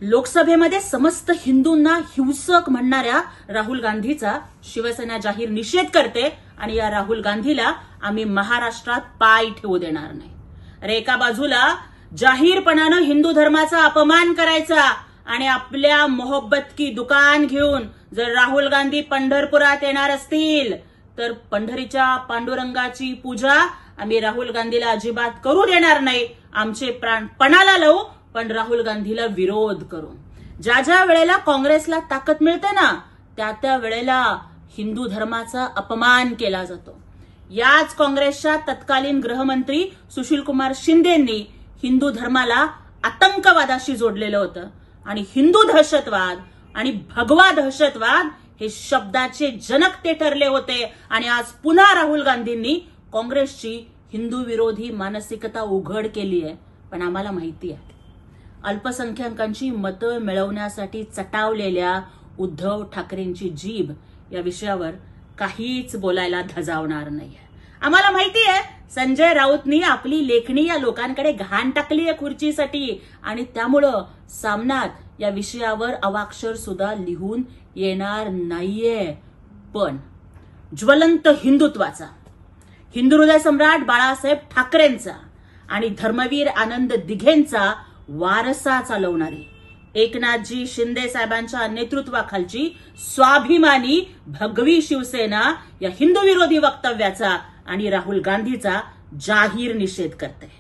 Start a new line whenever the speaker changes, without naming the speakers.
लोकसभेमध्ये समस्त हिंदूंना हिंसक म्हणणाऱ्या राहुल गांधीचा शिवसेना जाहीर निषेध करते आणि या राहुल गांधीला आम्ही महाराष्ट्रात पाय ठेवू देणार नाही। अरे एका बाजूला जाहीरपणानं हिंदू धर्माचा अपमान करायचा आणि आपल्या मोहब्बत की दुकान घेऊन जर राहुल गांधी पंढरपुरात येणार असतील तर पंढरीच्या पांडुरंगाची पूजा आम्ही राहुल गांधीला अजिबात करू देणार नाही। आमचे प्राण पणाला लावू पण राहुल गांधीला विरोध करू। ज्या ज्या वेळेला काँग्रेसला ताकद मिळते ना त्या वेळेला हिंदू धर्माचा अपमान केला जातो। याच काँग्रेसच्या तत्कालीन गृहमंत्री सुशीलकुमार शिंदेंनी हिंदू धर्माला आतंकवादाशी जोडलेलं होतं आणि हिंदू दहशतवाद आणि भगवा दहशतवाद हे शब्दाचे जनक ते ठरले होते। आणि आज पुन्हा राहुल गांधींनी काँग्रेसची हिंदू विरोधी मानसिकता उघड केली आहे। पण आम्हाला माहिती आहे अल्पसंख्याकांची मतं मिळवण्यासाठी चटावलेल्या उद्धव ठाकरेंची जीभ या विषयावर काहीच बोलायला धजावणार नाहीये। आम्हाला माहिती आहे संजय राऊतनी आपली लेखणी या लोकांकडे घाण टाकली आहे खुर्चीसाठी आणि त्यामुळं सामनात या विषयावर अवाक्षर सुद्धा लिहून येणार नाहीये। पण ज्वलंत हिंदुत्वाचा हिंदू हृदय सम्राट बाळासाहेब ठाकरेंचा आणि धर्मवीर आनंद दिघेंचा वारसा चालवणारी एकनाथजी शिंदे साहेबांच्या नेतृत्वाखालची स्वाभिमानी भगवी शिवसेना या हिंदू विरोधी वक्तव्याचा आणि राहुल गांधीचा जाहीर निषेध करते।